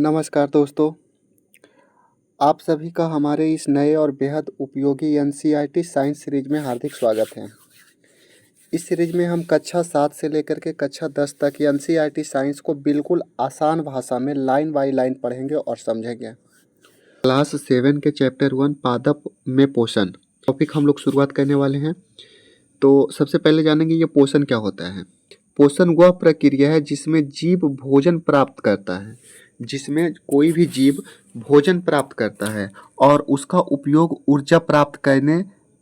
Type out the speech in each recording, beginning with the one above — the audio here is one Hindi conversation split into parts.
नमस्कार दोस्तों, आप सभी का हमारे इस नए और बेहद उपयोगी एनसीईआरटी साइंस सीरीज में हार्दिक स्वागत है। इस सीरीज में हम कक्षा 7 से लेकर के कक्षा 10 तक एनसीईआरटी साइंस को बिल्कुल आसान भाषा में लाइन बाय लाइन पढ़ेंगे और समझेंगे। क्लास 7 के चैप्टर 1 पादप में पोषण टॉपिक हम लोग शुरुआत करने वाले हैं। तो सबसे पहले जानेंगे ये पोषण क्या होता है। पोषण वह प्रक्रिया है जिसमें जीव भोजन प्राप्त करता है, जिसमें कोई भी जीव भोजन प्राप्त करता है और उसका उपयोग ऊर्जा प्राप्त करने,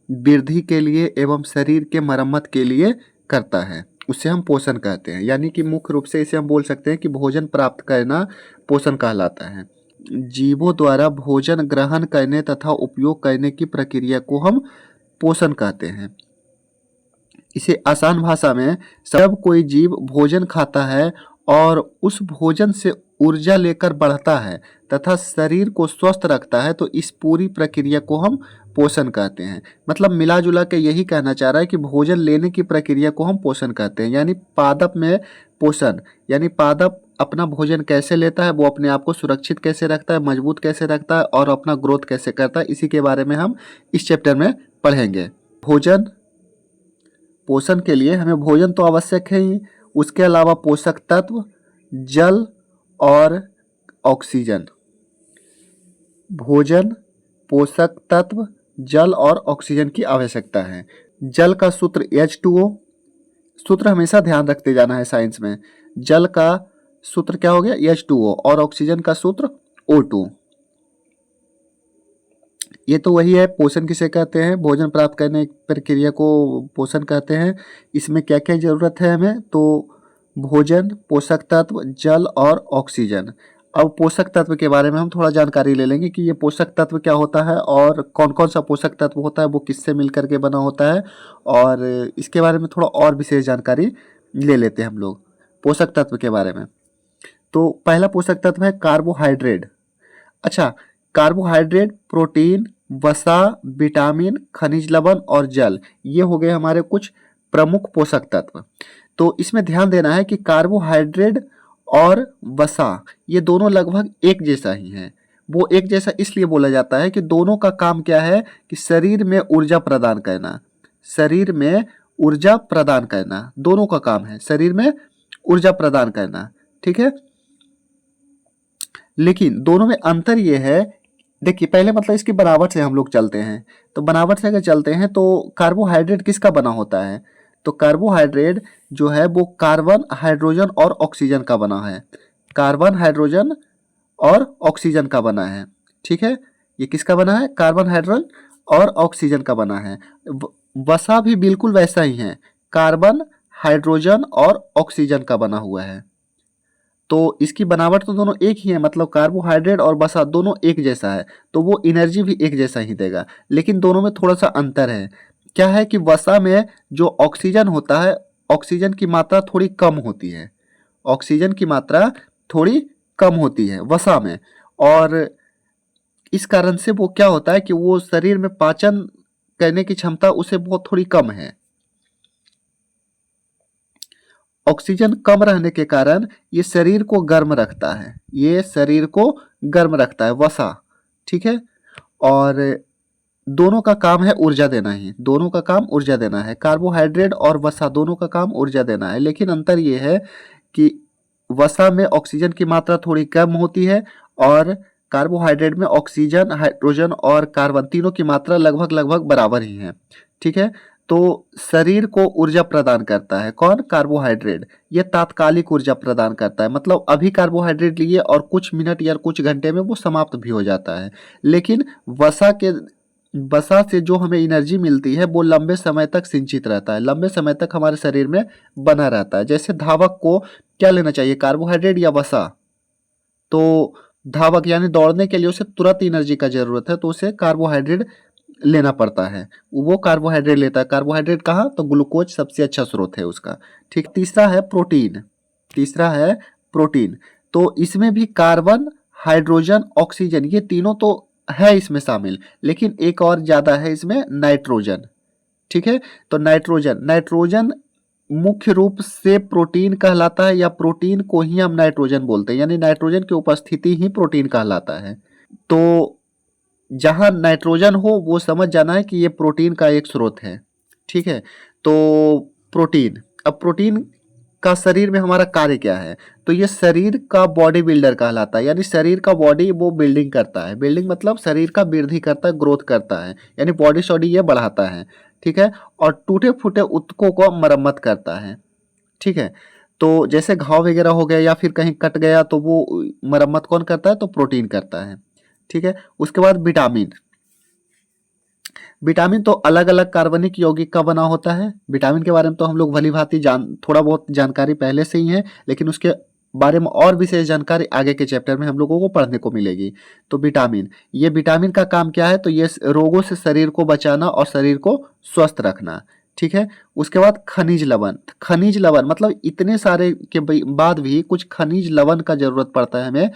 वृद्धि के लिए एवं शरीर के मरम्मत के लिए करता है, उसे हम पोषण कहते हैं। यानी कि मुख्य रूप से इसे हम बोल सकते हैं कि भोजन प्राप्त करना पोषण कहलाता है। जीवों द्वारा भोजन ग्रहण करने तथा उपयोग करने की प्रक्रिया को हम पोषण कहते हैं। इसे आसान भाषा में जब कोई जीव भोजन खाता है और उस भोजन से ऊर्जा लेकर बढ़ता है तथा शरीर को स्वस्थ रखता है, तो इस पूरी प्रक्रिया को हम पोषण कहते हैं। मतलब मिला जुला के यही कहना चाह रहा है कि भोजन लेने की प्रक्रिया को हम पोषण कहते हैं। यानी पादप में पोषण, यानी पादप अपना भोजन कैसे लेता है, वो अपने आप को सुरक्षित कैसे रखता है, मजबूत कैसे रखता है और अपना ग्रोथ कैसे करता है, इसी के बारे में हम इस चैप्टर में पढ़ेंगे। भोजन पोषण के लिए हमें भोजन तो आवश्यक है ही, उसके अलावा पोषक तत्व, जल और ऑक्सीजन। भोजन, पोषक तत्व, जल और ऑक्सीजन की आवश्यकता है। जल का सूत्र H2O, सूत्र हमेशा ध्यान रखते जाना है साइंस में। जल का सूत्र क्या हो गया? H2O। और ऑक्सीजन का सूत्र O2। ये तो वही है। पोषण किसे कहते हैं? भोजन प्राप्त करने की प्रक्रिया को पोषण कहते हैं। इसमें क्या क्या जरूरत है हमें? तो भोजन, पोषक तत्व, जल और ऑक्सीजन। अब पोषक तत्व के बारे में हम थोड़ा जानकारी ले लेंगे कि ये पोषक तत्व क्या होता है और कौन कौन सा पोषक तत्व होता है, वो किससे मिलकर के बना होता है, और इसके बारे में थोड़ा और विशेष जानकारी ले लेते हैं हम लोग पोषक तत्व के बारे में। तो पहला पोषक तत्व है कार्बोहाइड्रेट। अच्छा, कार्बोहाइड्रेट, प्रोटीन, वसा, विटामिन, खनिज लवण और जल, ये हो गए हमारे कुछ प्रमुख पोषक तत्व। तो इसमें ध्यान देना है कि कार्बोहाइड्रेट और वसा ये दोनों लगभग एक जैसा ही हैं। वो एक जैसा इसलिए बोला जाता है कि दोनों का काम क्या है कि शरीर में ऊर्जा प्रदान करना। शरीर में ऊर्जा प्रदान करना दोनों का काम है, शरीर में ऊर्जा प्रदान करना। ठीक है, लेकिन दोनों में अंतर ये है, देखिए पहले मतलब इसकी बनावट से हम लोग चलते हैं। तो बनावट से अगर चलते हैं तो कार्बोहाइड्रेट किसका बना होता है? तो कार्बोहाइड्रेट जो है वो कार्बन, हाइड्रोजन और ऑक्सीजन का बना है। कार्बन, हाइड्रोजन और ऑक्सीजन का बना है। ठीक है, ये किसका बना है? कार्बन, हाइड्रोजन और ऑक्सीजन का बना है। वसा भी बिल्कुल वैसा ही है, कार्बन, हाइड्रोजन और ऑक्सीजन का बना हुआ है। तो इसकी बनावट तो दोनों एक ही है, मतलब कार्बोहाइड्रेट और वसा दोनों एक जैसा है, तो वो एनर्जी भी एक जैसा ही देगा। लेकिन दोनों में थोड़ा सा अंतर है। क्या है कि वसा में जो ऑक्सीजन होता है, ऑक्सीजन की मात्रा थोड़ी कम होती है। ऑक्सीजन की मात्रा थोड़ी कम होती है वसा में, और इस कारण से वो क्या होता है कि वो शरीर में पाचन करने की क्षमता उसे बहुत थोड़ी कम है। ऑक्सीजन कम रहने के कारण ये शरीर को गर्म रखता है, ये शरीर को गर्म रखता है वसा। ठीक है, और दोनों का काम है ऊर्जा देना ही, दोनों का काम ऊर्जा देना है। कार्बोहाइड्रेट और वसा दोनों का काम ऊर्जा देना है, लेकिन अंतर ये है कि वसा में ऑक्सीजन की मात्रा थोड़ी कम होती है और कार्बोहाइड्रेट में ऑक्सीजन, हाइड्रोजन और कार्बन तीनों की मात्रा लगभग लगभग बराबर ही है। ठीक है, तो शरीर को ऊर्जा प्रदान करता है कौन? कार्बोहाइड्रेट। ये तात्कालिक ऊर्जा प्रदान करता है, मतलब अभी कार्बोहाइड्रेट लिए और कुछ मिनट या कुछ घंटे में वो समाप्त भी हो जाता है। लेकिन वसा से जो हमें एनर्जी मिलती है वो लंबे समय तक सिंचित रहता है, लंबे समय तक हमारे शरीर में बना रहता है। जैसे धावक को क्या लेना चाहिए, कार्बोहाइड्रेट या वसा? तो धावक यानी दौड़ने के लिए उसे तुरंत एनर्जी का जरूरत है, तो उसे कार्बोहाइड्रेट लेना पड़ता है, वो कार्बोहाइड्रेट लेता है। कार्बोहाइड्रेट कहाँ? तो ग्लूकोज सबसे अच्छा स्रोत है उसका। ठीक, तीसरा है प्रोटीन। तीसरा है प्रोटीन। तो इसमें भी कार्बन, हाइड्रोजन, ऑक्सीजन ये तीनों तो है इसमें शामिल, लेकिन एक और ज्यादा है इसमें, नाइट्रोजन। ठीक है, तो नाइट्रोजन मुख्य रूप से प्रोटीन कहलाता है या प्रोटीन को ही हम नाइट्रोजन बोलते हैं, यानी नाइट्रोजन की उपस्थिति ही प्रोटीन कहलाता है। तो जहाँ नाइट्रोजन हो वो समझ जाना है कि ये प्रोटीन का एक स्रोत है। ठीक है, तो प्रोटीन, अब प्रोटीन का शरीर में हमारा कार्य क्या है, तो ये शरीर का बॉडी बिल्डर कहलाता है, यानी शरीर का बॉडी वो बिल्डिंग करता है। बिल्डिंग मतलब शरीर का वृद्धि करता है, ग्रोथ करता है, यानी बॉडी शॉडी ये बढ़ाता है। ठीक है, और टूटे फूटे ऊतकों को मरम्मत करता है। ठीक है, तो जैसे घाव वगैरह हो गया या फिर कहीं कट गया तो वो मरम्मत कौन करता है, तो प्रोटीन करता है। ठीक है, उसके बाद विटामिन। विटामिन तो अलग अलग कार्बनिक यौगिक का बना होता है। विटामिन के बारे में तो हम लोग भली भांति थोड़ा बहुत जानकारी पहले से ही है, लेकिन उसके बारे में और विशेष जानकारी आगे के चैप्टर में हम लोगों को पढ़ने को मिलेगी। तो विटामिन, ये विटामिन का काम क्या है, तो ये रोगों से शरीर को बचाना और शरीर को स्वस्थ रखना। ठीक है, उसके बाद खनिज लवण। खनिज लवण मतलब इतने सारे के बाद भी कुछ खनिज लवण का जरूरत पड़ता है हमें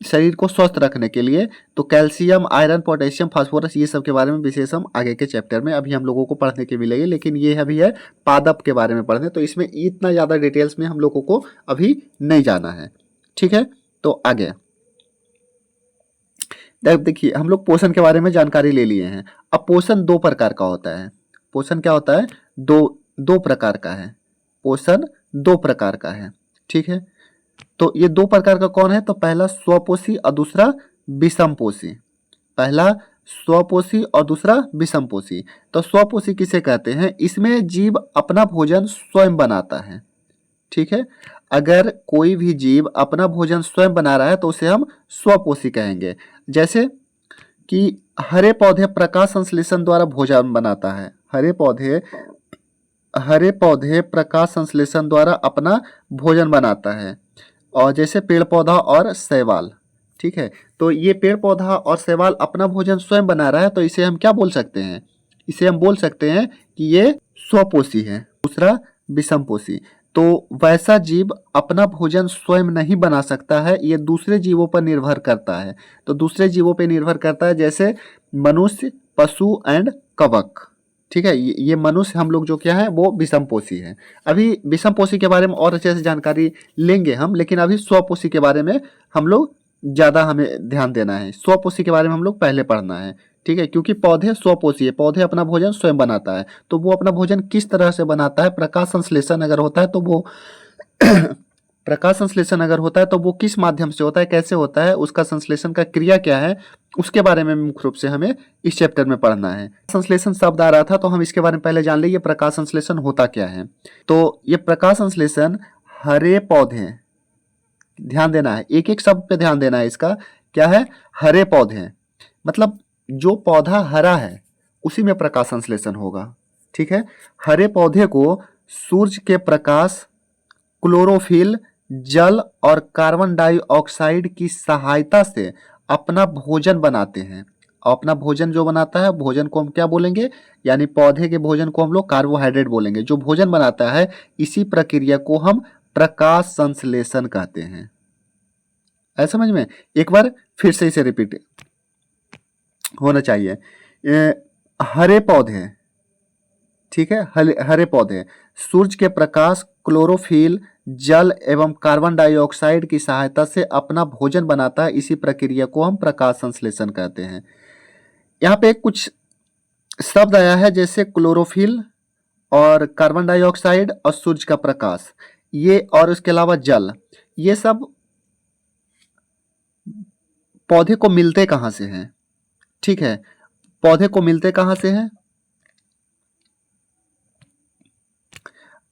शरीर को स्वस्थ रखने के लिए। तो कैल्शियम, आयरन, पोटेशियम, फास्फोरस, ये सब के बारे में विशेष हम आगे के चैप्टर में अभी हम लोगों को पढ़ने के मिलेगी, लेकिन ये अभी है पादप के बारे में पढ़ने, तो इसमें इतना ज़्यादा डिटेल्स में हम लोगों को अभी नहीं जाना है। ठीक है, तो आगे देखिए, हम लोग पोषण के बारे में जानकारी ले लिए हैं। अब पोषण दो प्रकार का होता है। पोषण क्या होता है, दो प्रकार का है। पोषण दो प्रकार का है। ठीक है, तो ये दो प्रकार का कौन है, तो पहला स्वपोषी और दूसरा विषमपोषी। पहला स्वपोषी और दूसरा विषमपोषी। तो स्वपोषी किसे कहते हैं, इसमें जीव अपना भोजन स्वयं बनाता है। ठीक है, अगर कोई भी जीव अपना भोजन स्वयं बना रहा है तो उसे हम स्वपोषी कहेंगे। जैसे कि हरे पौधे प्रकाश संश्लेषण द्वारा भोजन बनाता है। हरे पौधे प्रकाश संश्लेषण द्वारा अपना भोजन बनाता है, और जैसे पेड़ पौधा और शैवाल। ठीक है, तो ये पेड़ पौधा और शैवाल अपना भोजन स्वयं बना रहा है, तो इसे हम क्या बोल सकते हैं, इसे हम बोल सकते हैं कि ये स्वपोषी है। दूसरा विषमपोषी, तो वैसा जीव अपना भोजन स्वयं नहीं बना सकता है, ये दूसरे जीवों पर निर्भर करता है। तो दूसरे जीवों पर निर्भर करता है, जैसे मनुष्य, पशु एंड कवक। ठीक है, ये मनुष्य हम लोग जो क्या है वो विषमपोषी है। अभी विषमपोषी के बारे में और अच्छे से जानकारी लेंगे हम, लेकिन अभी स्वपोषी के बारे में हम लोग ज़्यादा हमें ध्यान देना है। स्वपोषी के बारे में हम लोग पहले पढ़ना है। ठीक है, क्योंकि पौधे स्वपोषी है, पौधे अपना भोजन स्वयं बनाता है। तो वो अपना भोजन किस तरह से बनाता है, प्रकाश संश्लेषण अगर होता है तो वो प्रकाश संश्लेषण अगर होता है तो वो किस माध्यम से होता है, कैसे होता है, उसका संश्लेषण का क्रिया क्या है, उसके बारे में मुख्य रूप से हमें इस चैप्टर में पढ़ना है। संश्लेषण शब्द आ रहा था तो हम इसके बारे में पहले जान लें, ये प्रकाश संश्लेषण होता क्या है। तो ये प्रकाश संश्लेषण हरे पौधे, ध्यान देना है, एक एक शब्द पे ध्यान देना है। इसका क्या है, हरे पौधे मतलब जो पौधा हरा है उसी में प्रकाश संश्लेषण होगा। ठीक है, हरे पौधे को सूर्य के प्रकाश, क्लोरोफिल, जल और कार्बन डाइऑक्साइड की सहायता से अपना भोजन बनाते हैं। अपना भोजन जो बनाता है, भोजन को हम क्या बोलेंगे, यानी पौधे के भोजन को हम लोग कार्बोहाइड्रेट बोलेंगे। जो भोजन बनाता है इसी प्रक्रिया को हम प्रकाश संश्लेषण कहते हैं। ऐसा समझ में, एक बार फिर से इसे रिपीट होना चाहिए। हरे पौधे, ठीक है, हरे पौधे सूर्य के प्रकाश, क्लोरोफिल, जल एवं कार्बन डाइऑक्साइड की सहायता से अपना भोजन बनाता है, इसी प्रक्रिया को हम प्रकाश संश्लेषण कहते हैं। यहाँ पे कुछ शब्द आया है जैसे क्लोरोफिल और कार्बन डाइऑक्साइड और सूर्य का प्रकाश, ये और इसके अलावा जल, ये सब पौधे को मिलते कहाँ से हैं। ठीक है, पौधे को मिलते कहाँ से हैं,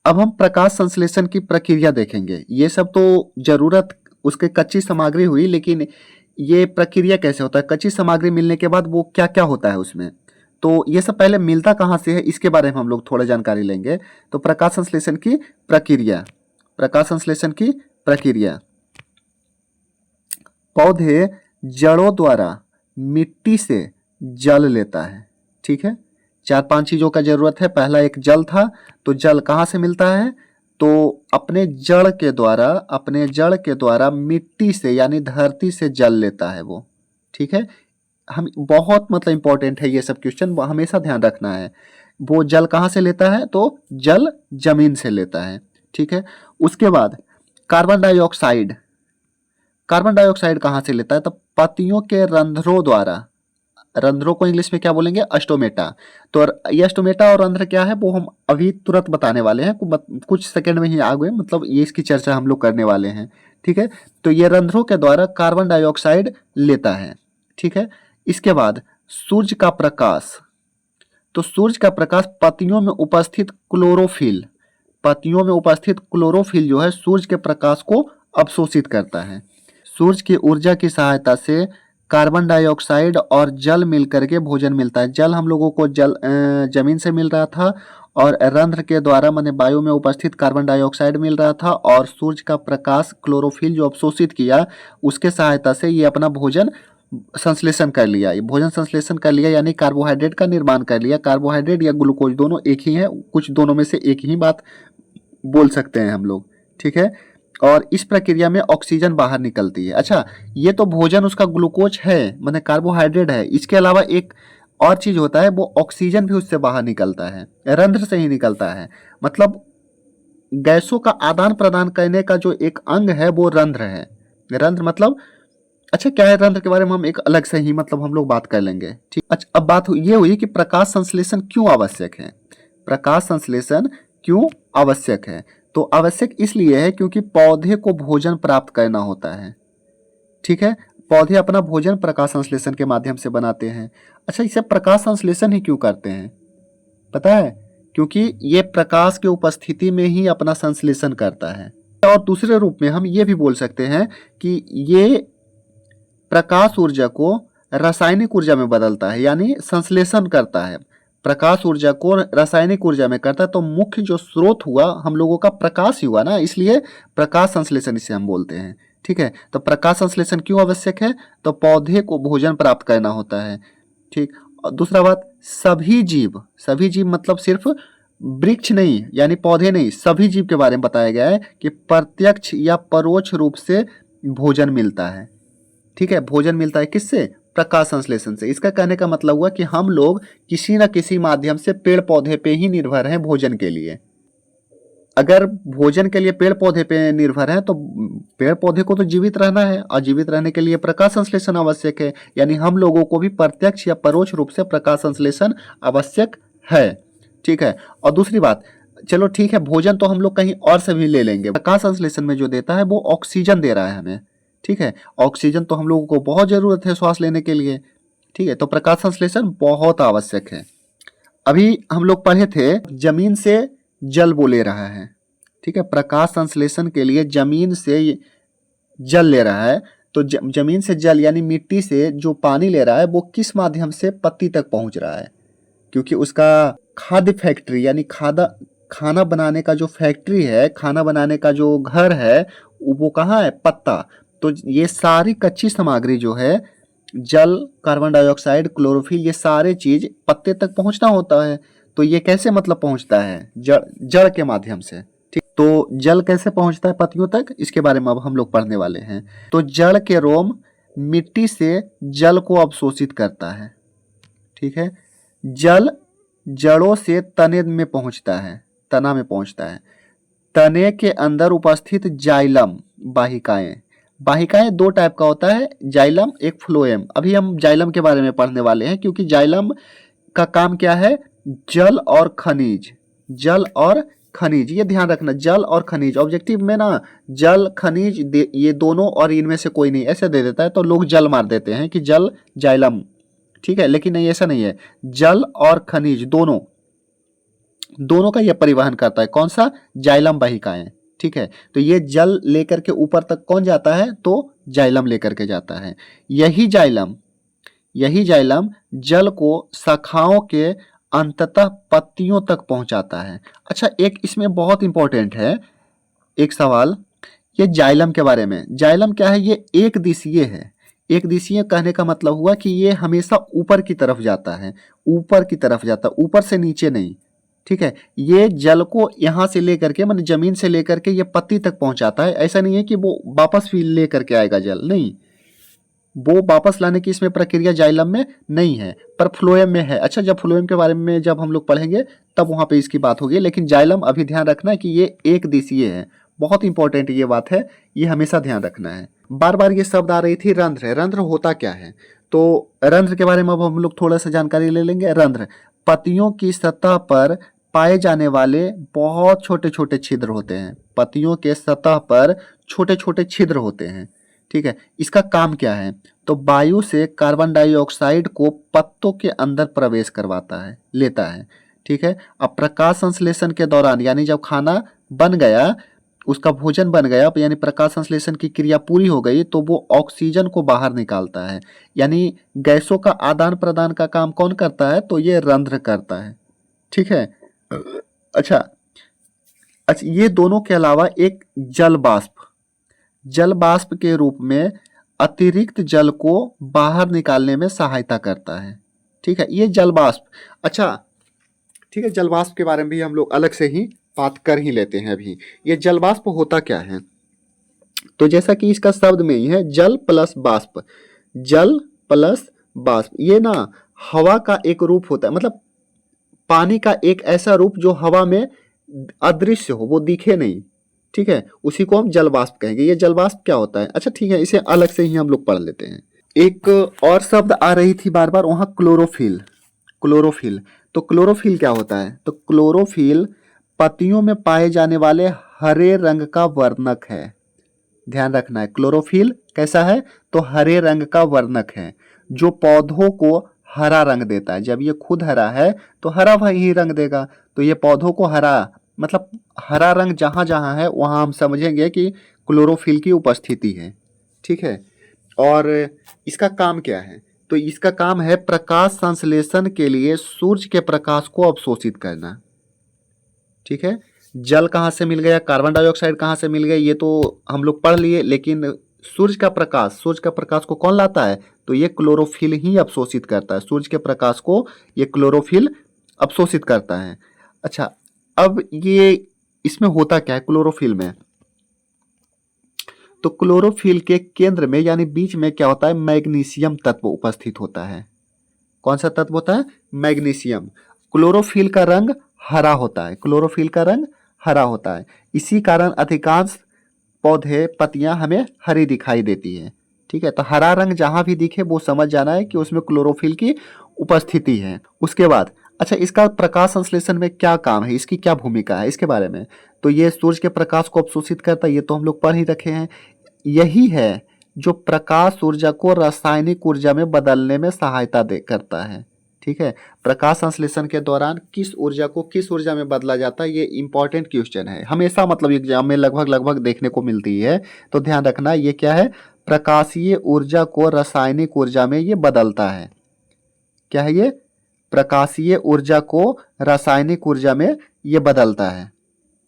अब हम प्रकाश संश्लेषण की प्रक्रिया देखेंगे। ये सब तो जरूरत उसके कच्ची सामग्री हुई, लेकिन ये प्रक्रिया कैसे होता है, कच्ची सामग्री मिलने के बाद वो क्या क्या होता है उसमें, तो ये सब पहले मिलता कहाँ से है इसके बारे में हम लोग थोड़ा जानकारी लेंगे। तो प्रकाश संश्लेषण की प्रक्रिया, प्रकाश संश्लेषण की प्रक्रिया, पौधे जड़ों द्वारा मिट्टी से जल लेता है। ठीक है, 4-5 चीजों का जरूरत है। पहला एक जल था, तो जल कहाँ से मिलता है, तो अपने जड़ के द्वारा मिट्टी से यानी धरती से जल लेता है वो। ठीक है, हम बहुत मतलब इंपॉर्टेंट है ये सब क्वेश्चन, हमेशा ध्यान रखना है। वो जल कहाँ से लेता है? तो जल जमीन से लेता है। ठीक है, उसके बाद कार्बन डाइऑक्साइड, कार्बन डाइऑक्साइड कहाँ से लेता है? तो पत्तियों के रंध्रों द्वारा, रंध्रों को इंग्लिश में क्या बोलेंगे? अस्टोमेटा। तो ये अस्टोमेटा और रंध्र क्या है वो हम अभी तुरंत बताने वाले हैं, कुछ सेकंड में ही आगे, मतलब ये इसकी चर्चा हम लोग करने वाले हैं। ठीक है, तो ये रंध्रों के द्वारा कार्बन डाइऑक्साइड लेता है। ठीक है, इसके बाद सूर्य का प्रकाश, तो सूर्य का प्रकाश पत्तियों में उपस्थित क्लोरोफिल, पत्तियों में उपस्थित क्लोरोफिल जो है सूर्य के प्रकाश को अवशोषित करता है। सूर्य की ऊर्जा की सहायता से कार्बन डाइऑक्साइड और जल मिलकर के भोजन मिलता है। जल हम लोगों को जमीन से मिल रहा था और रंध्र के द्वारा माने वायु में उपस्थित कार्बन डाइऑक्साइड मिल रहा था, और सूर्य का प्रकाश क्लोरोफिल जो अवशोषित किया उसके सहायता से ये अपना भोजन संश्लेषण कर लिया। ये भोजन संश्लेषण कर लिया यानी कार्बोहाइड्रेट का निर्माण कर लिया। कार्बोहाइड्रेट या ग्लूकोज दोनों एक ही है, कुछ दोनों में से एक ही बात बोल सकते हैं हम लोग। ठीक है, और इस प्रक्रिया में ऑक्सीजन बाहर निकलती है। अच्छा, ये तो भोजन उसका ग्लूकोज है, माने कार्बोहाइड्रेट है। इसके अलावा एक और चीज होता है, वो ऑक्सीजन भी उससे बाहर निकलता है, रंध्र से ही निकलता है। मतलब गैसों का आदान प्रदान करने का जो एक अंग है वो रंध्र है। रंध्र मतलब, अच्छा क्या है रंध्र के बारे में हम एक अलग से ही मतलब हम लोग बात कर लेंगे। ठीक, अच्छा अब बात ये हुई कि प्रकाश संश्लेषण क्यों आवश्यक है। प्रकाश संश्लेषण क्यों आवश्यक है? तो आवश्यक इसलिए है क्योंकि पौधे को भोजन प्राप्त करना होता है। ठीक है, पौधे अपना भोजन प्रकाश संश्लेषण के माध्यम से बनाते हैं। अच्छा, इसे प्रकाश संश्लेषण ही क्यों करते हैं पता है? क्योंकि ये प्रकाश की उपस्थिति में ही अपना संश्लेषण करता है। और दूसरे रूप में हम ये भी बोल सकते हैं कि ये प्रकाश ऊर्जा को रासायनिक ऊर्जा में बदलता है, यानी संश्लेषण करता है। प्रकाश ऊर्जा को रासायनिक ऊर्जा में करता है, तो मुख्य जो स्रोत हुआ हम लोगों का प्रकाश ही हुआ ना, इसलिए प्रकाश संश्लेषण इसे हम बोलते हैं। ठीक है, तो प्रकाश संश्लेषण क्यों आवश्यक है? तो पौधे को भोजन प्राप्त करना होता है। ठीक, और दूसरा बात, सभी जीव मतलब सिर्फ वृक्ष नहीं यानी पौधे नहीं, सभी जीव के बारे में बताया गया है कि प्रत्यक्ष या परोक्ष रूप से भोजन मिलता है। ठीक है, भोजन मिलता है किससे? प्रकाश संश्लेषण से। इसका कहने का मतलब हुआ कि हम लोग किसी न किसी माध्यम से पेड़ पौधे पे ही निर्भर हैं भोजन के लिए। अगर भोजन के लिए पेड़ पौधे पे निर्भर है तो पेड़ पौधे को तो जीवित रहना है, और जीवित रहने के लिए प्रकाश संश्लेषण आवश्यक है, यानी हम लोगों को भी प्रत्यक्ष या परोक्ष रूप से प्रकाश संश्लेषण आवश्यक है। ठीक है, और दूसरी बात, चलो ठीक है, भोजन तो हम लोग कहीं और से भी ले लेंगे, प्रकाश संश्लेषण में जो देता है वो ऑक्सीजन दे रहा है हमें। ठीक है, ऑक्सीजन तो हम लोगों को बहुत जरूरत है श्वास लेने के लिए। ठीक है, तो प्रकाश संश्लेषण बहुत आवश्यक है। अभी हम लोग पढ़े थे जमीन से जल वो ले रहा है। ठीक है, प्रकाश संश्लेषण के लिए जमीन से जल ले रहा है, तो जमीन से जल यानी मिट्टी से जो पानी ले रहा है वो किस माध्यम से पत्ती तक पहुंच रहा है? क्योंकि उसका खाद्य फैक्ट्री यानी खाना बनाने का जो फैक्ट्री है, खाना बनाने का जो घर है वो कहाँ है? पत्ता। तो ये सारी कच्ची सामग्री जो है, जल, कार्बन डाइऑक्साइड, क्लोरोफिल, ये सारे चीज पत्ते तक पहुंचना होता है। तो ये कैसे मतलब पहुंचता है? जड़ के माध्यम से। ठीक, तो जल कैसे पहुंचता है पत्तियों तक, इसके बारे में अब हम लोग पढ़ने वाले हैं। तो जड़ के रोम मिट्टी से जल को अवशोषित करता है। ठीक है, जल जड़ों से तने में पहुंचता है, तना में पहुंचता है। तने के अंदर उपस्थित जाइलम, वाहिकाएं दो टाइप का होता है, जाइलम एक फ्लोएम। अभी हम जाइलम के बारे में पढ़ने वाले हैं, क्योंकि जाइलम का काम क्या है? जल और खनिज, ये ध्यान रखना, जल और खनिज। ऑब्जेक्टिव में ना जल खनिज ये दोनों और इनमें से कोई नहीं ऐसे दे देता है, तो लोग जल मार देते हैं कि जल जाइलम। ठीक है, लेकिन नहीं, ऐसा नहीं है। जल और खनिज दोनों का यह परिवहन करता है। कौन सा? जाइलम वाहिकाएं। ठीक है, तो ये जल लेकर के ऊपर तक कौन जाता है? तो जाइलम लेकर के जाता है। यही जाइलम जल को शाखाओं के अंततः पत्तियों तक पहुंचाता है। अच्छा, एक इसमें बहुत इंपॉर्टेंट है एक सवाल, ये जाइलम के बारे में। जाइलम क्या है? ये एक दिशीय है। एक दिशीय कहने का मतलब हुआ कि ये हमेशा ऊपर की तरफ जाता है, ऊपर से नीचे नहीं। ठीक है, ये जल को यहाँ से लेकर के माने जमीन से लेकर के ये पत्ती तक पहुंचाता है। ऐसा नहीं है कि वो वापस भी लेकर के आएगा जल, नहीं, वो वापस लाने की इसमें प्रक्रिया जाइलम में नहीं है, पर फ्लोएम में है। अच्छा, जब फ्लोएम के बारे में जब हम लोग पढ़ेंगे तब वहाँ पे इसकी बात होगी, लेकिन जाइलम अभी ध्यान रखना है कि ये एक दिशीय है। बहुत इंपॉर्टेंट ये बात है, ये हमेशा ध्यान रखना है। बार बार ये शब्द आ रही थी रंध्र। रंध्र होता क्या है? तो रंध्र के बारे में अब हम लोग थोड़ा सा जानकारी ले लेंगे। रंध्र पत्तियों की सतह पर पाए जाने वाले बहुत छोटे छोटे छिद्र होते हैं। पत्तियों के सतह पर छोटे छोटे छिद्र होते हैं, ठीक है। इसका काम क्या है? तो वायु से कार्बन डाइऑक्साइड को पत्तों के अंदर प्रवेश करवाता है, लेता है, ठीक है। अब प्रकाश संश्लेषण के दौरान, यानी जब खाना बन गया, उसका भोजन बन गया, यानी प्रकाश संश्लेषण की क्रिया पूरी हो गई, तो वो ऑक्सीजन को बाहर निकालता है। यानी गैसों का आदान प्रदान का काम कौन करता है? तो ये रंध्र करता है, ठीक है। अच्छा अच्छा, ये दोनों के अलावा एक जल बाष्प के रूप में अतिरिक्त जल को बाहर निकालने में सहायता करता है, ठीक है। ये जल बाष्प, अच्छा ठीक है, जल बाष्प के बारे में भी हम लोग अलग से ही बात कर ही लेते हैं अभी। ये जल बाष्प होता क्या है? तो जैसा कि इसका शब्द में ही है, जल प्लस बाष्प। जल प्लस बाष्प ये ना हवा का एक रूप होता है, मतलब पानी का एक ऐसा रूप जो हवा में अदृश्य हो, वो दिखे नहीं, ठीक है, उसी को हम जल वाष्प कहेंगे। ये जल वाष्प क्या होता है? अच्छा ठीक है, इसे अलग से ही हम लोग पढ़ लेते हैं। एक और शब्द आ रही थी बार बार वहां, क्लोरोफिल। तो क्लोरोफिल क्या होता है? तो क्लोरोफिल पत्तियों में पाए जाने वाले हरे रंग का वर्णक है। ध्यान रखना है, क्लोरोफिल कैसा है? तो हरे रंग का वर्णक है, जो पौधों को हरा रंग देता है। जब ये खुद हरा है तो हरा वही रंग देगा, तो ये पौधों को हरा, मतलब हरा रंग जहां जहां है वहां हम समझेंगे कि क्लोरोफिल की उपस्थिति है, ठीक है। और इसका काम क्या है? तो इसका काम है प्रकाश संश्लेषण के लिए सूर्य के प्रकाश को अवशोषित करना, ठीक है। जल कहाँ से मिल गया, कार्बन डाइऑक्साइड कहाँ से मिल गया, ये तो हम लोग पढ़ लिए, लेकिन सूर्य का प्रकाश को कौन लाता है? तो ये क्लोरोफिल ही अवशोषित करता है। सूर्य के प्रकाश को ये क्लोरोफिल अवशोषित करता है। अच्छा, अब ये इसमें होता क्या है क्लोरोफिल में? तो क्लोरोफिल के केंद्र में यानी बीच में क्या होता है? मैग्नीशियम तत्व उपस्थित होता है। कौन सा तत्व होता है? मैग्नीशियम। क्लोरोफिल का रंग हरा होता है, क्लोरोफिल का रंग हरा होता है। इसी कारण अधिकांश पौधे पत्तियां हमें हरी दिखाई देती है, ठीक है। तो हरा रंग जहां भी दिखे वो समझ जाना है कि उसमें क्लोरोफिल की उपस्थिति है। उसके बाद अच्छा, इसका प्रकाश संश्लेषण में क्या काम है, इसकी क्या भूमिका है, इसके बारे में। तो ये सूर्य के प्रकाश को अवशोषित करता है, ये तो हम लोग पढ़ ही रखे हैं। यही है जो प्रकाश ऊर्जा को रासायनिक ऊर्जा में बदलने में सहायता करता है, ठीक है। प्रकाश संश्लेषण के दौरान किस ऊर्जा को किस ऊर्जा में बदला जाता है, ये इंपॉर्टेंट क्वेश्चन है, हमेशा मतलब एग्जाम में लगभग देखने को मिलती है। तो ध्यान रखना, ये क्या है? प्रकाशीय ऊर्जा को रासायनिक ऊर्जा में ये बदलता है। क्या है ये? प्रकाशीय ऊर्जा को रासायनिक ऊर्जा में ये बदलता है।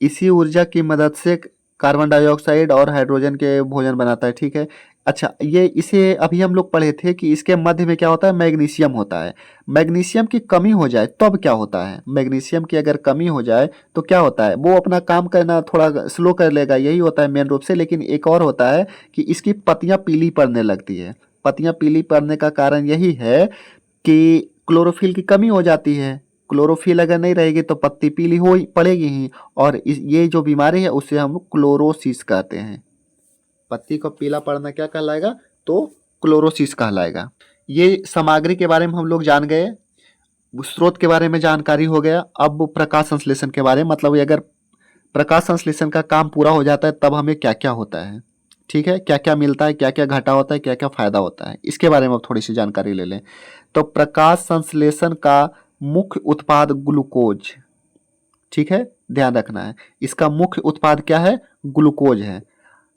इसी ऊर्जा की मदद से कार्बन डाइऑक्साइड और हाइड्रोजन के भोजन बनाता है, ठीक है। अच्छा, ये इसे अभी हम लोग पढ़े थे कि इसके मध्य में क्या होता है? मैग्नीशियम होता है। मैग्नीशियम की कमी हो जाए तब क्या होता है? मैग्नीशियम की अगर कमी हो जाए तो क्या होता है? वो अपना काम करना थोड़ा स्लो कर लेगा, यही होता है मेन रूप से। लेकिन एक और होता है कि इसकी पत्तियां पीली पड़ने लगती है। पत्तियां पीली पड़ने का कारण यही है कि क्लोरोफिल की कमी हो जाती है। क्लोरोफिल अगर नहीं रहेगी तो पत्ती पीली हो पड़ेगी ही, और ये जो बीमारी है उसे हम क्लोरोसिस कहते हैं। पत्ती को पीला पड़ना क्या कहलाएगा? तो क्लोरोसिस कहलाएगा। ये सामग्री के बारे में हम लोग जान गए, स्रोत के बारे में जानकारी हो गया। अब प्रकाश संश्लेषण के बारे में, मतलब अगर प्रकाश संश्लेषण का काम पूरा हो जाता है तब हमें क्या क्या होता है, ठीक है, क्या क्या मिलता है, क्या क्या घाटा होता है, क्या क्या फायदा होता है, इसके बारे में अब थोड़ी सी जानकारी ले लें। तो प्रकाश संश्लेषण का मुख्य उत्पाद ग्लूकोज, ठीक है, ध्यान रखना है। इसका मुख्य उत्पाद क्या है? ग्लूकोज है।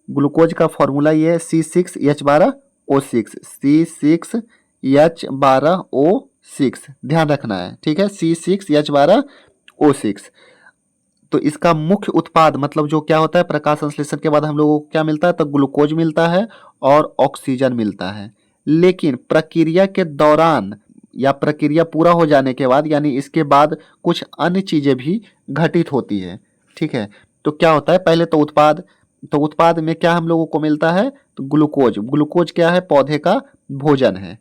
ग्लूकोज का फॉर्मूला ये है C6H12O6, C6H12O6, ध्यान रखना है, ठीक है, C6H12O6। तो इसका मुख्य उत्पाद मतलब जो क्या होता है, प्रकाश संश्लेषण के बाद हम लोगों को क्या मिलता है? तो ग्लूकोज मिलता है और ऑक्सीजन मिलता है। लेकिन प्रक्रिया के दौरान या प्रक्रिया पूरा हो जाने के बाद, यानी इसके बाद कुछ अन्य चीजें भी घटित होती है, ठीक है। तो क्या होता है? पहले तो उत्पाद तो उत्पाद में क्या हम लोगों को मिलता है, तो ग्लूकोज। ग्लूकोज क्या है, पौधे का भोजन है।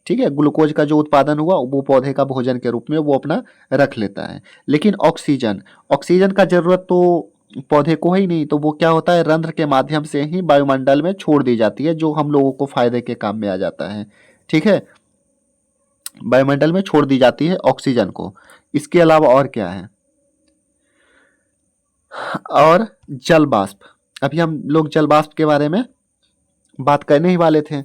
ठीक है, ग्लूकोज का जो उत्पादन हुआ वो पौधे का भोजन के रूप में वो अपना रख लेता है। लेकिन ऑक्सीजन, ऑक्सीजन का जरूरत तो पौधे को ही नहीं, तो वो क्या होता है, रंध्र के माध्यम से ही वायुमंडल में छोड़ दी जाती है, जो हम लोगों को फायदे के काम में आ जाता है। ठीक है, वायुमंडल में छोड़ दी जाती है ऑक्सीजन को। इसके अलावा और क्या है, और जल वाष्प। अभी हम लोग जल वाष्प के बारे में बात करने ही वाले थे।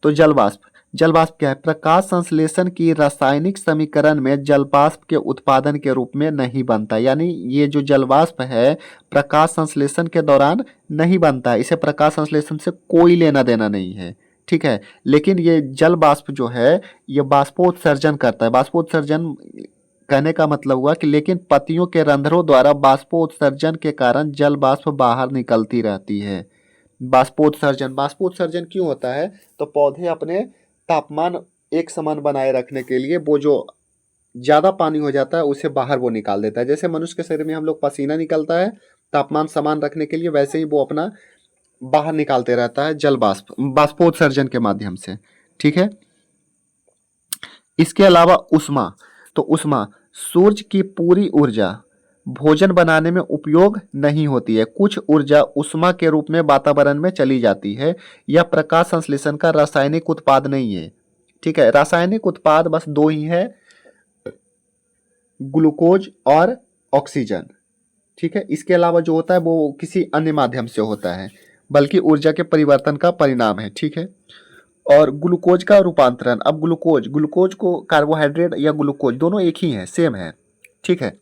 तो जल वाष्प, जल वाष्प क्या है, प्रकाश संश्लेषण की रासायनिक समीकरण में जल वाष्प के उत्पादन के रूप में नहीं बनता। यानी ये जो जल वाष्प है प्रकाश संश्लेषण के दौरान नहीं बनता है, इसे प्रकाश संश्लेषण से कोई लेना देना नहीं है। ठीक है, लेकिन ये जल वाष्प जो है ये बाष्पोत्सर्जन करता है। बाष्पोत्सर्जन कहने का मतलब हुआ कि लेकिन पत्तियों के रंध्रों द्वारा बाष्पोत्सर्जन के कारण जल वाष्प बाहर निकलती रहती है। बाष्पोत्सर्जन, बाष्पोत्सर्जन क्यों होता है, तो पौधे अपने तापमान एक समान बनाए रखने के लिए वो जो ज़्यादा पानी हो जाता है उसे बाहर वो निकाल देता है। जैसे मनुष्य के शरीर में हम लोग पसीना निकलता है तापमान समान रखने के लिए, वैसे ही वो अपना बाहर निकालते रहता है जल वाष्प, बाष्पोत्सर्जन के माध्यम से। ठीक है, इसके अलावा ऊष्मा, तो ऊष्मा सूर्य की पूरी ऊर्जा भोजन बनाने में उपयोग नहीं होती है। कुछ ऊर्जा ऊष्मा के रूप में वातावरण में चली जाती है। यह प्रकाश संश्लेषण का रासायनिक उत्पाद नहीं है। ठीक है, रासायनिक उत्पाद बस दो ही है, ग्लूकोज और ऑक्सीजन। ठीक है, इसके अलावा जो होता है वो किसी अन्य माध्यम से होता है, बल्कि ऊर्जा के परिवर्तन का परिणाम है। ठीक है, और ग्लूकोज का रूपांतरण, अब ग्लूकोज, ग्लूकोज को कार्बोहाइड्रेट या ग्लूकोज दोनों एक ही है, सेम है। ठीक है,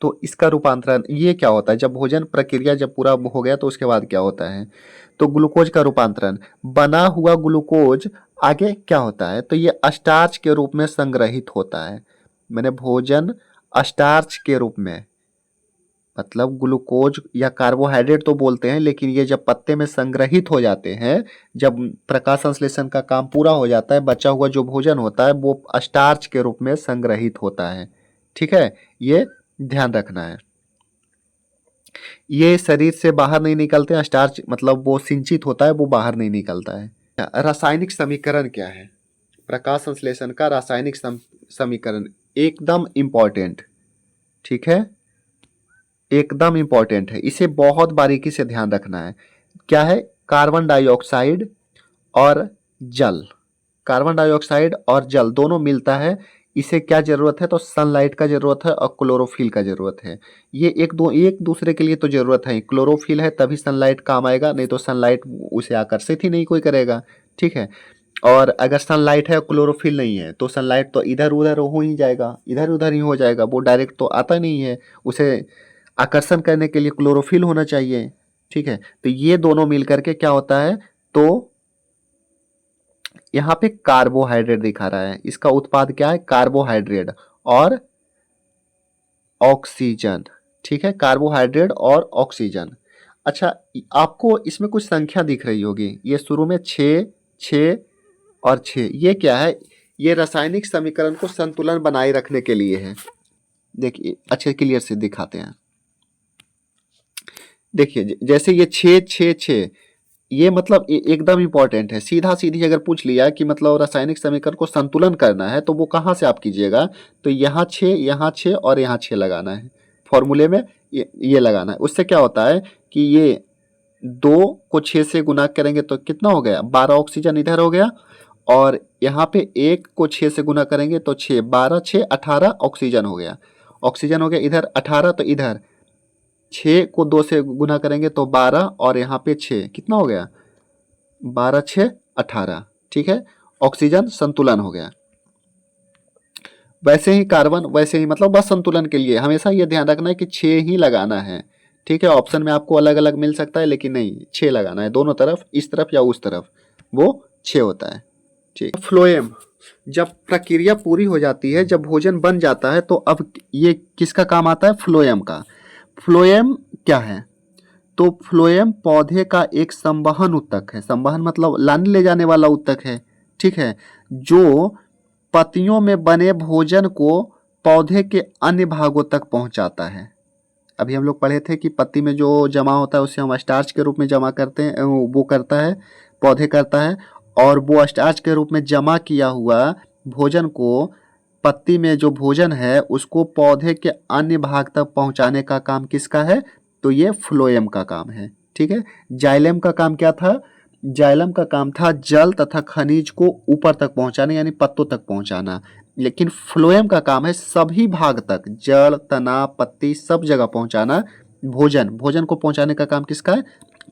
तो इसका रूपांतरण ये क्या होता है, जब भोजन प्रक्रिया जब पूरा हो गया तो उसके बाद क्या होता है, तो ग्लूकोज का रूपांतरण, बना हुआ ग्लूकोज आगे क्या होता है, तो ये स्टार्च के रूप में संग्रहित होता है। मैंने भोजन स्टार्च के रूप में, मतलब ग्लूकोज या कार्बोहाइड्रेट तो बोलते हैं, लेकिन ये जब पत्ते में संग्रहित हो जाते हैं, जब प्रकाश संश्लेषण का काम पूरा हो जाता है, बचा हुआ जो भोजन होता है वो स्टार्च के रूप में संग्रहित होता है। ठीक है, ये ध्यान रखना है। ये शरीर से बाहर नहीं निकलते हैं, स्टार्च मतलब वो सिंचित होता है, वो बाहर नहीं निकलता है। रासायनिक समीकरण क्या है, प्रकाश संश्लेषण का रासायनिक समीकरण एकदम इंपॉर्टेंट। ठीक है, एकदम इंपॉर्टेंट है, इसे बहुत बारीकी से ध्यान रखना है। क्या है, कार्बन डाइऑक्साइड और जल, कार्बन डाइऑक्साइड और जल दोनों मिलता है। इसे क्या जरूरत है, तो सनलाइट का जरूरत है और क्लोरोफिल का जरूरत है। ये एक दूसरे के लिए तो जरूरत है, क्लोरोफिल है तभी सनलाइट काम आएगा, नहीं तो सनलाइट उसे आकर्षित ही नहीं कोई करेगा। ठीक है, और अगर सनलाइट है क्लोरोफिल नहीं है तो सनलाइट तो इधर उधर हो ही जाएगा, इधर उधर ही हो जाएगा, वो डायरेक्ट तो आता नहीं है, उसे आकर्षण करने के लिए क्लोरोफिल होना चाहिए। ठीक है, तो ये दोनों मिलकर के क्या होता है, तो यहाँ पे कार्बोहाइड्रेट दिखा रहा है, इसका उत्पाद क्या है, कार्बोहाइड्रेट और ऑक्सीजन। ठीक है, कार्बोहाइड्रेट और ऑक्सीजन। अच्छा, आपको इसमें कुछ संख्या दिख रही होगी, ये शुरू में 6 6 और 6, ये क्या है, ये रासायनिक समीकरण को संतुलन बनाए रखने के लिए है। देखिए अच्छे क्लियर से दिखाते हैं। देखिए जैसे ये 6 6 6, ये मतलब एकदम इंपॉर्टेंट है। सीधा सीधी अगर पूछ लिया कि मतलब रासायनिक समीकरण को संतुलन करना है तो वो कहाँ से आप कीजिएगा, तो यहाँ 6 यहाँ 6 और यहाँ 6 लगाना है, फॉर्मूले में ये लगाना है। उससे क्या होता है कि ये 2 को 6 से गुना करेंगे तो कितना हो गया, 12 ऑक्सीजन इधर हो गया, और यहाँ पे 1 को 6 से गुना करेंगे तो 6, 12 6 18 ऑक्सीजन हो गया। ऑक्सीजन हो गया इधर 18, तो इधर 6 को 2 से गुना करेंगे तो 12, और यहाँ पे 6, कितना हो गया, 12 6 18। ठीक है, ऑक्सीजन संतुलन हो गया। वैसे ही कार्बन, वैसे ही मतलब बस संतुलन के लिए हमेशा ये ध्यान रखना है कि 6 ही लगाना है। ठीक है, ऑप्शन में आपको अलग अलग मिल सकता है, लेकिन नहीं, 6 लगाना है दोनों तरफ, इस तरफ या उस तरफ, वो 6 होता है। ठीक, फ्लोएम, जब प्रक्रिया पूरी हो जाती है, जब भोजन बन जाता है, तो अब ये किसका काम आता है, फ्लोएम का। फ्लोएम क्या है, तो फ्लोएम पौधे का एक संवहन उत्तक है। संवहन मतलब लाने ले जाने वाला उत्तक है। ठीक है, जो पत्तियों में बने भोजन को पौधे के अन्य भागों तक पहुंचाता है। अभी हम लोग पढ़े थे कि पत्ती में जो जमा होता है उसे हम स्टार्च के रूप में जमा करते हैं, वो करता है, पौधे करता है। और वो स्टार्च के रूप में जमा किया हुआ भोजन को, पत्ती में जो भोजन है उसको पौधे के अन्य भाग तक पहुंचाने का काम किसका है? तो ये फ्लोएम का काम है। ठीक है। जाइलम का काम क्या था? जाइलम का काम था जल तथा खनिज को ऊपर तक पहुंचाना, यानी पत्तों तक पहुंचाना। लेकिन फ्लोएम का काम है सभी भाग तक, जड़, तना, पत्ती, सब जगह पहुंचाना। भोजन को पहुंचाने का काम किसका है?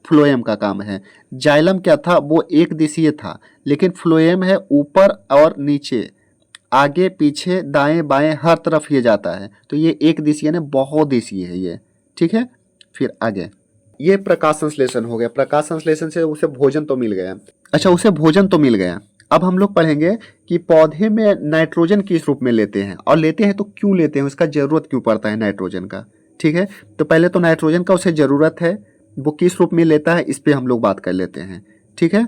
फ्लोएम का काम है। जाइलम क्या था? वो एक दिशीय था, लेकिन फ्लोएम है ऊपर और नीचे, आगे पीछे, दाएं बाएं, हर तरफ ये जाता है। तो ये एक दिशीय ने बहुदिशीय है ये। ठीक है। फिर आगे ये प्रकाश संश्लेषण हो गया। प्रकाश संश्लेषण से उसे भोजन तो मिल गया। अच्छा, उसे भोजन तो मिल गया। अब हम लोग पढ़ेंगे कि पौधे में नाइट्रोजन किस रूप में लेते हैं, और लेते हैं तो क्यों लेते हैं, उसका जरूरत क्यों पड़ता है नाइट्रोजन का। ठीक है। तो पहले तो नाइट्रोजन का उसे जरूरत है, वो किस रूप में लेता है इस पे हम लोग बात कर लेते हैं। ठीक है।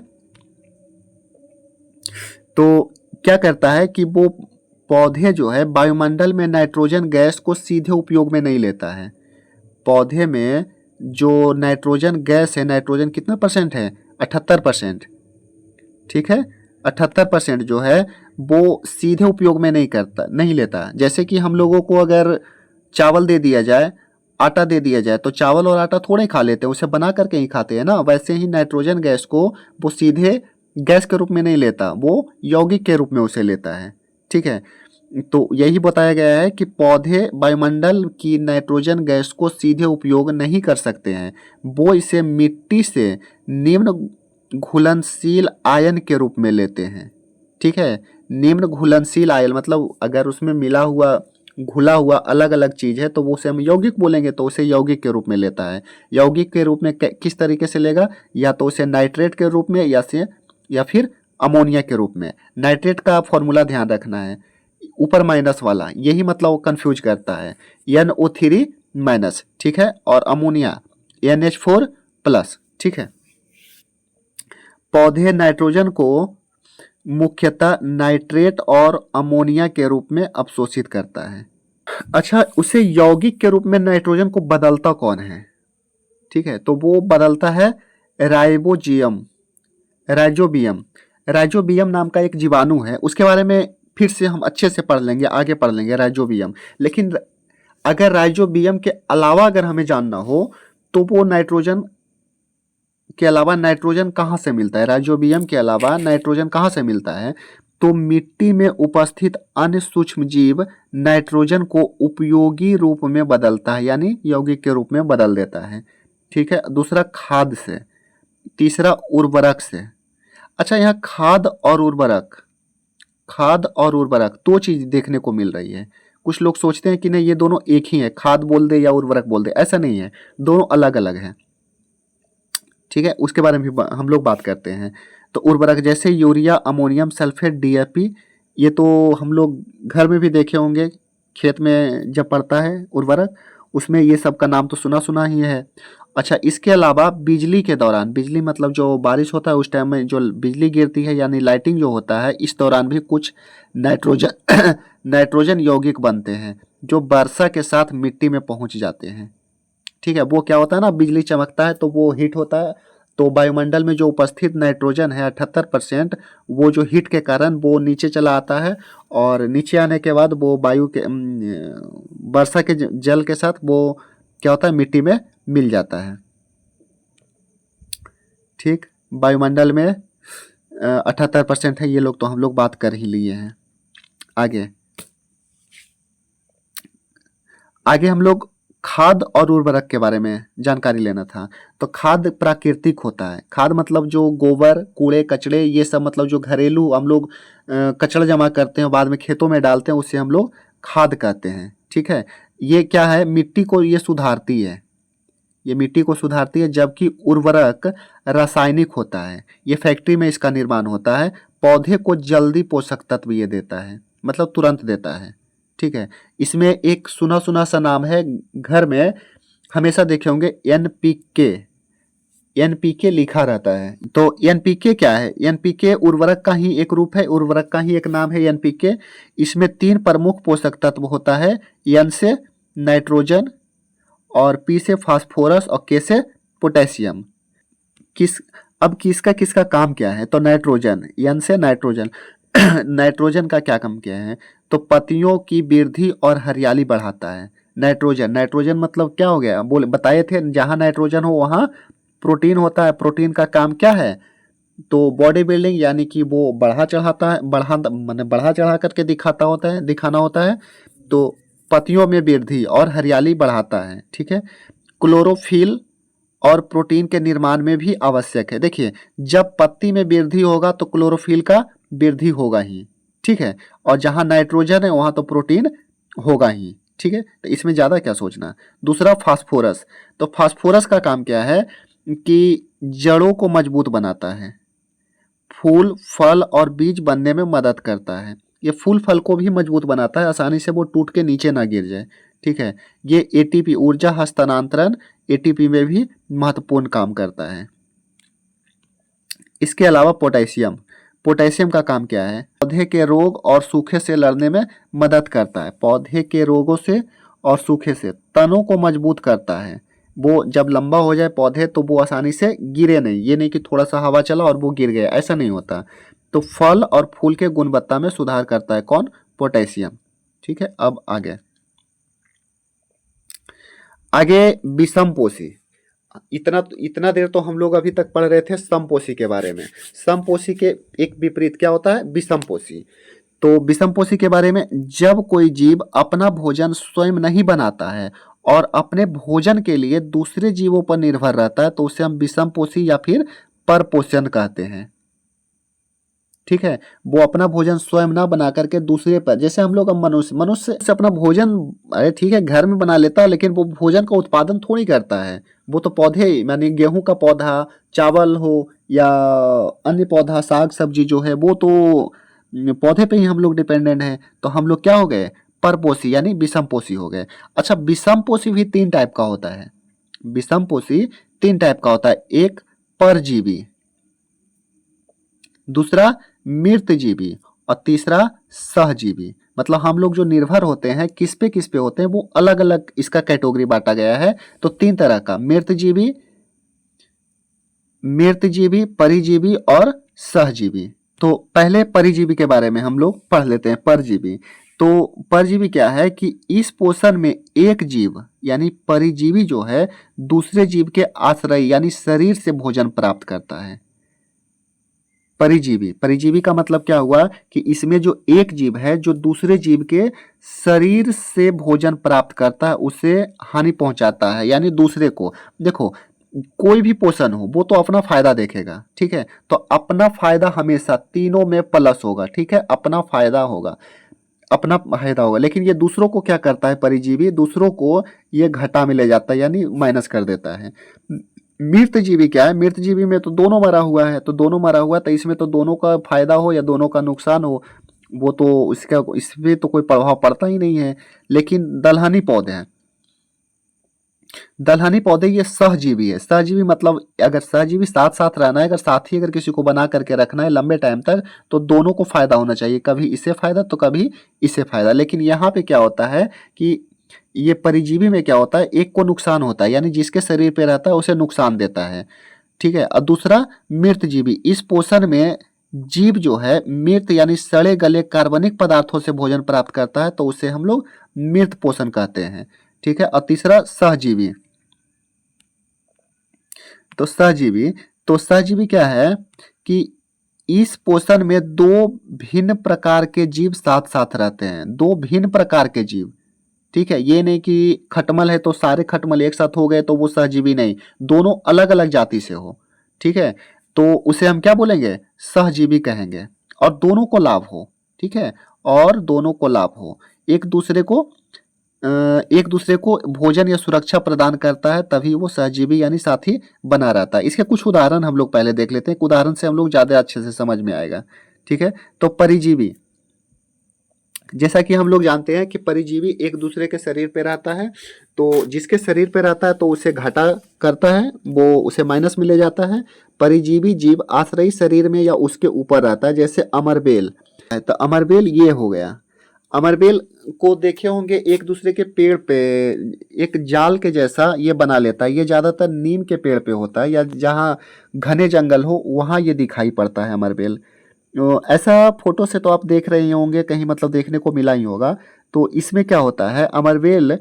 तो क्या करता है कि वो पौधे जो है वायुमंडल में नाइट्रोजन गैस को सीधे उपयोग में नहीं लेता है। पौधे में जो नाइट्रोजन गैस है, नाइट्रोजन कितना परसेंट है? 78%। ठीक है। 78% जो है वो सीधे उपयोग में नहीं लेता। जैसे कि हम लोगों को अगर चावल दे दिया जाए, आटा दे दिया जाए, तो चावल और आटा थोड़े खा लेते हैं, उसे बना करके ही खाते हैं ना। वैसे ही नाइट्रोजन गैस को वो सीधे गैस के रूप में नहीं लेता, वो यौगिक के रूप में उसे लेता है। ठीक है। तो यही बताया गया है कि पौधे वायुमंडल की नाइट्रोजन गैस को सीधे उपयोग नहीं कर सकते हैं, वो इसे मिट्टी से निम्न घुलनशील आयन के रूप में लेते हैं। ठीक है। निम्न घुलनशील आयन मतलब अगर उसमें मिला हुआ, घुला हुआ अलग अलग चीज है तो वो उसे हम यौगिक बोलेंगे, तो उसे यौगिक के रूप में लेता है। यौगिक के रूप में किस तरीके से लेगा? या तो उसे नाइट्रेट के रूप में या फिर अमोनिया के रूप में। नाइट्रेट का फॉर्मूला ध्यान रखना है, ऊपर माइनस वाला, यही मतलब वो कंफ्यूज करता है। NO3 minus. ठीक है। और अमोनिया NH4 प्लस। ठीक है। पौधे नाइट्रोजन को मुख्यतः नाइट्रेट और अमोनिया के रूप में अवशोषित करता है। अच्छा, उसे यौगिक के रूप में नाइट्रोजन को बदलता कौन है? ठीक है। तो वो बदलता है राइजोबियम। राइजोबियम नाम का एक जीवाणु है, उसके बारे में फिर से हम अच्छे से पढ़ लेंगे, आगे पढ़ लेंगे राइजोबियम। लेकिन अगर राइजोबियम के अलावा अगर हमें जानना हो तो वो नाइट्रोजन के अलावा नाइट्रोजन कहाँ से मिलता है? राइजोबियम के अलावा नाइट्रोजन कहाँ से मिलता है? तो मिट्टी में उपस्थित अन्य सूक्ष्म जीव नाइट्रोजन को उपयोगी रूप में बदलता है, यानी यौगिक के रूप में बदल देता है। ठीक है। दूसरा खाद से, तीसरा उर्वरक से। अच्छा, यहाँ खाद और उर्वरक दो चीज देखने को मिल रही है। कुछ लोग सोचते हैं कि नहीं ये दोनों एक ही है, खाद बोल दे या उर्वरक बोल दे, ऐसा नहीं है, दोनों अलग अलग हैं। ठीक है। उसके बारे में भी हम लोग बात करते हैं। तो उर्वरक जैसे यूरिया, अमोनियम सल्फेट, DAP, ये तो हम लोग घर में भी देखे होंगे, खेत में जब पड़ता है उर्वरक, उसमें ये सब का नाम तो सुना सुना ही है। अच्छा, इसके अलावा बिजली के दौरान, बिजली मतलब जो बारिश होता है उस टाइम में जो बिजली गिरती है, यानी लाइटिंग जो होता है, इस दौरान भी कुछ नाइट्रोजन नाइट्रोजन यौगिक बनते हैं जो वर्षा के साथ मिट्टी में पहुंच जाते हैं। ठीक है। वो क्या होता है ना, बिजली चमकता है तो वो हीट होता है, तो वायुमंडल में जो उपस्थित नाइट्रोजन है 78%, वो जो हीट के कारण वो नीचे चला आता है, और नीचे आने के बाद वो वायु के वर्षा के जल के साथ वो क्या होता है, मिट्टी में मिल जाता है। ठीक। वायुमंडल में 78% है, ये लोग तो हम लोग बात कर ही लिए हैं। आगे हम लोग खाद और उर्वरक के बारे में जानकारी लेना था। तो खाद प्राकृतिक होता है। खाद मतलब जो गोबर, कूड़े कचड़े, ये सब मतलब जो घरेलू हम लोग कचरा जमा करते हैं बाद में खेतों में डालते हैं, उसे हम लोग खाद कहते हैं। ठीक है। ये क्या है, मिट्टी को ये सुधारती है, जबकि उर्वरक रासायनिक होता है, ये फैक्ट्री में इसका निर्माण होता है। पौधे को जल्दी पोषक तत्व ये देता है, मतलब तुरंत देता है। ठीक है। इसमें एक सुना सुना सा नाम है, घर में हमेशा देखे होंगे, NPK लिखा रहता है। तो NPK क्या है? NPK उर्वरक का ही एक रूप है, उर्वरक का ही एक नाम है NPK। इसमें 3 प्रमुख पोषक तत्व होता है, N से नाइट्रोजन, और P से फास्फोरस और K से पोटेशियम। किसका किसका काम क्या है? तो नाइट्रोजन, N से नाइट्रोजन। नाइट्रोजन का क्या काम क्या है? तो पत्तियों की वृद्धि और हरियाली बढ़ाता है। नाइट्रोजन मतलब क्या हो गया? बोले बताए थे, जहां नाइट्रोजन हो वहां प्रोटीन होता है। प्रोटीन का काम क्या है? तो बॉडी बिल्डिंग, यानी कि वो बढ़ा चढ़ाता है, बढ़ा चढ़ा करके दिखाना होता है। तो पत्तियों में वृद्धि और हरियाली बढ़ाता है। ठीक है। क्लोरोफिल और प्रोटीन के निर्माण में भी आवश्यक है। देखिए, जब पत्ती में वृद्धि होगा तो क्लोरोफिल का वृद्धि होगा ही। ठीक है। और जहां नाइट्रोजन है वहां तो प्रोटीन होगा ही। ठीक है। तो इसमें ज्यादा क्या सोचना। दूसरा फास्फोरस। तो फास्फोरस का काम क्या है कि जड़ों को मजबूत बनाता है, फूल फल और बीज बनने में मदद करता है। ये फूल फल को भी मजबूत बनाता है, आसानी से वो टूट के नीचे ना गिर जाए। ठीक है। ये एटीपी ऊर्जा हस्तांतरण एटीपी में भी महत्वपूर्ण काम करता है। इसके अलावा पोटेशियम का काम क्या है? पौधे के रोग और सूखे से लड़ने में मदद करता है। पौधे के रोगों से और सूखे से तनों को मजबूत करता है। वो जब लंबा हो जाए पौधे तो वो आसानी से गिरे नहीं, ये नहीं कि थोड़ा सा हवा चला और वो गिर गया, ऐसा नहीं होता। तो फल और फूल के गुणवत्ता में सुधार करता है कौन? पोटेशियम। ठीक है। अब आगे विषमपोषी। इतना देर तो हम लोग अभी तक पढ़ रहे थे समपोषी के बारे में। समपोषी के एक विपरीत क्या होता है? विषमपोषी। तो विषमपोषी के बारे में, जब कोई जीव अपना भोजन स्वयं नहीं बनाता है और अपने भोजन के लिए दूसरे जीवों पर निर्भर रहता है तो उसे हम विषमपोषी या फिर परपोषण कहते हैं। ठीक है। वो अपना भोजन स्वयं ना बना करके दूसरे पर, जैसे हम लोग मनुष्य से अपना भोजन, अरे ठीक है घर में बना लेता है, लेकिन वो भोजन का उत्पादन थोड़ी करता है। वो तो पौधे, यानी गेहूं का पौधा, चावल हो या अन्य पौधा, साग सब्जी जो है वो तो पौधे पे ही हम लोग डिपेंडेंट हैं। तो हम लोग क्या हो गए? परपोषी यानी विषमपोषी हो गए। अच्छा, विषमपोषी भी 3 टाइप का होता है। विषमपोषी 3 टाइप का होता है। एक परजीवी, दूसरा मृतजीवी और तीसरा सहजीवी। मतलब हम लोग जो निर्भर होते हैं किस पे होते हैं, वो अलग अलग इसका कैटेगरी बांटा गया है। तो 3 तरह का, मृतजीवी, परिजीवी और सहजीवी। तो पहले परिजीवी के बारे में हम लोग पढ़ लेते हैं। परजीवी, तो परजीवी क्या है कि इस पोषण में एक जीव यानी परिजीवी जो है दूसरे जीव के आश्रय यानी शरीर से भोजन प्राप्त करता है। परिजीवी का मतलब क्या हुआ कि इसमें जो एक जीव है जो दूसरे जीव के शरीर से भोजन प्राप्त करता है, उसे हानि पहुंचाता है, यानी दूसरे को। देखो, कोई भी पोषण हो वो तो अपना फायदा देखेगा। ठीक है। तो अपना फायदा हमेशा तीनों में प्लस होगा। ठीक है। अपना फायदा होगा, लेकिन ये दूसरों को क्या करता है? परिजीवी दूसरों को ये घाटा में ले जाता है, यानी माइनस कर देता है। मृतजीवी क्या है? मृतजीवी में तो दोनों मरा हुआ है, तो इसमें तो दोनों का फायदा हो या दोनों का नुकसान हो, वो तो इसमें तो कोई प्रभाव पड़ता ही नहीं है। लेकिन दलहनी पौधे ये सहजीवी है। सहजीवी मतलब अगर सहजीवी साथ साथ रहना है, अगर किसी को बना करके रखना है लंबे टाइम तक, तो दोनों को फायदा होना चाहिए, कभी इससे फायदा तो कभी इससे फायदा। लेकिन यहाँ पे क्या होता है कि ये परिजीवी में क्या होता है, एक को नुकसान होता है, यानी जिसके शरीर पे रहता है उसे नुकसान देता है। ठीक है। और दूसरा मृतजीवी, इस पोषण में जीव जो है मृत यानी सड़े गले कार्बनिक पदार्थों से भोजन प्राप्त करता है, तो उसे हम लोग मृत पोषण कहते हैं। ठीक है। और तीसरा सहजीवी। तो सहजीवी क्या है कि इस पोषण में 2 भिन्न प्रकार के जीव साथ साथ रहते हैं। 2 भिन्न प्रकार के जीव। ठीक है। ये नहीं कि खटमल है तो सारे खटमल एक साथ हो गए तो वो सहजीवी नहीं, दोनों अलग अलग जाति से हो। ठीक है। तो उसे हम क्या बोलेंगे? सहजीवी कहेंगे। और दोनों को लाभ हो। ठीक है। और दोनों को लाभ हो, एक दूसरे को भोजन या सुरक्षा प्रदान करता है, तभी वो सहजीवी यानी साथी बना रहता है। इसके कुछ उदाहरण हम लोग पहले देख लेते हैं, उदाहरण से हम लोग ज्यादा अच्छे से समझ में आएगा। ठीक है। तो परिजीवी, जैसा कि हम लोग जानते हैं कि परिजीवी एक दूसरे के शरीर पे रहता है, तो जिसके शरीर पे रहता है तो उसे घाटा करता है, वो उसे माइनस में ले जाता है। परिजीवी जीव आश्रयी शरीर में या उसके ऊपर रहता है, जैसे अमरबेल है। तो अमरबेल ये हो गया। अमरबेल को देखे होंगे एक दूसरे के पेड़ पे एक जाल के जैसा ये बना लेता है। ये ज़्यादातर नीम के पेड़ पे होता है या जहाँ घने जंगल हो वहाँ ये दिखाई पड़ता है अमरबेल। ऐसा फोटो से तो आप देख रहे होंगे कहीं, मतलब देखने को मिला ही होगा। तो इसमें क्या होता है, अमरबेल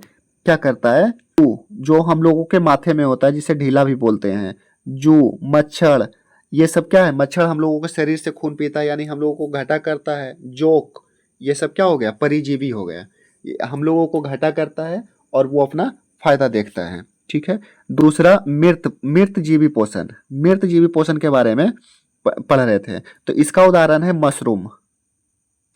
क्या करता है, जो हम लोगों के माथे में होता है जिसे ढीला भी बोलते हैं, जू, मच्छर, ये सब क्या है, मच्छर हम लोगों के शरीर से खून पीता है यानी हम लोगों को घाटा करता है। जोक, ये सब क्या हो गया, परिजीवी हो गया, ये हम लोगों को घाटा करता है और वो अपना फायदा देखता है। ठीक है। दूसरा मृत जीवी पोषण, मृत जीवी पोषण के बारे में पढ़ रहे थे, तो इसका उदाहरण है मशरूम।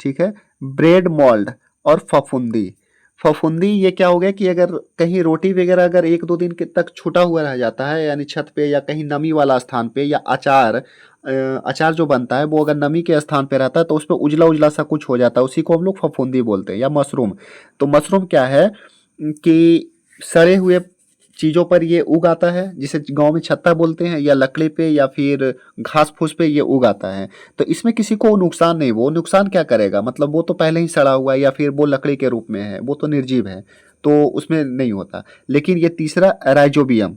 ठीक है। ब्रेड मोल्ड और फफूंदी। फफूंदी ये क्या हो गया कि अगर कहीं रोटी वगैरह अगर 1-2 दिन के तक छूटा हुआ रह जाता है, यानी छत पे या कहीं नमी वाला स्थान पे, या अचार जो बनता है वो अगर नमी के स्थान पे रहता है तो उस पर उजला उजला सा कुछ हो जाता है, उसी को हम लोग फफूंदी बोलते हैं, या मशरूम। तो मशरूम क्या है कि सड़े हुए चीज़ों पर ये उग आता है, जिसे गांव में छत्ता बोलते हैं, या लकड़ी पे या फिर घास फूस पे ये उग आता है। तो इसमें किसी को नुकसान नहीं, वो नुकसान क्या करेगा, मतलब वो तो पहले ही सड़ा हुआ है या फिर वो लकड़ी के रूप में है, वो तो निर्जीव है, तो उसमें नहीं होता। लेकिन ये तीसरा राइजोबियम,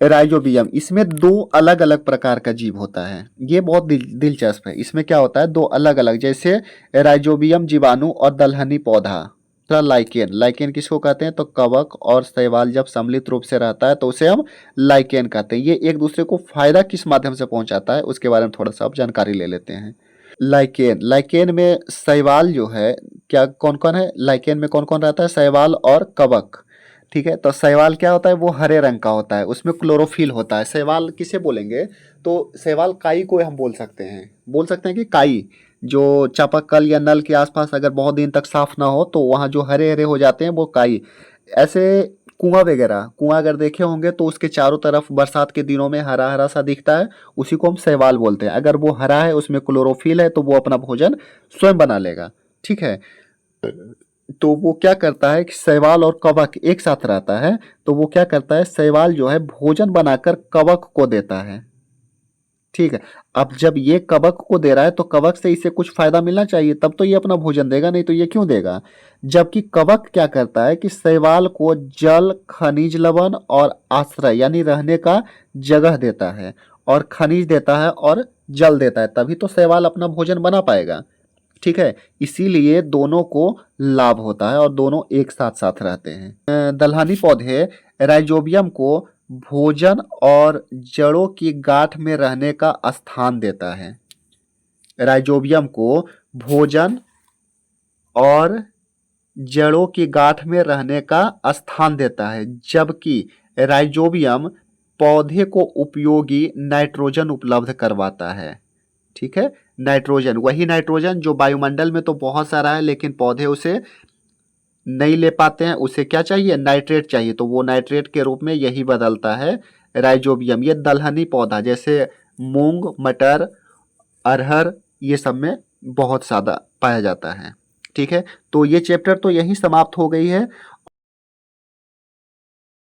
राइजोबियम इसमें 2 अलग अलग प्रकार का जीव होता है। ये बहुत दिलचस्प है। इसमें क्या होता है, 2 अलग अलग, जैसे राइजोबियम जीवाणु और दलहनी पौधा। लाइकेन, लाइकेन किसको कहते हैं, तो कवक और शैवाल जब सम्मिलित रूप से रहता है तो उसे हम लाइकेन कहते हैं। ये एक दूसरे को फायदा किस माध्यम से पहुंचाता है उसके बारे में थोड़ा सा अब जानकारी ले लेते हैं। लाइकेन, लाइकेन में शैवाल जो है, क्या कौन कौन है लाइकेन में, कौन कौन रहता है, शैवाल और कवक। ठीक है। तो शैवाल क्या होता है, वो हरे रंग का होता है, उसमें क्लोरोफिल होता है। शैवाल किसे बोलेंगे, तो शैवाल काई को हम बोल सकते हैं कि काई, जो चापाकल या नल के आसपास अगर बहुत दिन तक साफ ना हो तो वहाँ जो हरे हरे हो जाते हैं वो काई। ऐसे कुआं वगैरह, कुआं अगर देखे होंगे तो उसके चारों तरफ बरसात के दिनों में हरा हरा सा दिखता है, उसी को हम शैवाल बोलते हैं। अगर वो हरा है, उसमें क्लोरोफिल है, तो वो अपना भोजन स्वयं बना लेगा। ठीक है। तो वो क्या करता है कि शैवाल और कवक एक साथ रहता है, तो वो क्या करता है, शैवाल जो है भोजन बनाकर कवक को देता है। ठीक है। अब जब ये कवक को दे रहा है तो कवक से इसे कुछ फायदा मिलना चाहिए, तब तो ये अपना भोजन देगा, नहीं तो ये क्यों देगा। जबकि कवक क्या करता है कि शैवाल को जल, खनिज लवण और आश्रय यानी रहने का जगह देता है, और खनिज देता है और जल देता है, तभी तो शैवाल अपना भोजन बना पाएगा। ठीक है। इसीलिए दोनों को लाभ होता है और दोनों एक साथ साथ रहते हैं। दलहनी पौधे राइजोबियम को भोजन और जड़ों की गांठ में रहने का स्थान देता है। राइजोबियम को भोजन और जड़ों की गांठ में रहने का स्थान देता है, जबकि राइजोबियम पौधे को उपयोगी नाइट्रोजन उपलब्ध करवाता है। ठीक है। नाइट्रोजन, वही नाइट्रोजन जो वायुमंडल में तो बहुत सारा है लेकिन पौधे उसे नहीं ले पाते हैं, उसे क्या चाहिए, नाइट्रेट चाहिए, तो वो नाइट्रेट के रूप में यही बदलता है राइजोबियम। ये दलहनी पौधा जैसे मूंग, मटर, अरहर, ये सब में बहुत ज़्यादा पाया जाता है। ठीक है। तो ये चैप्टर तो यहीं समाप्त हो गई है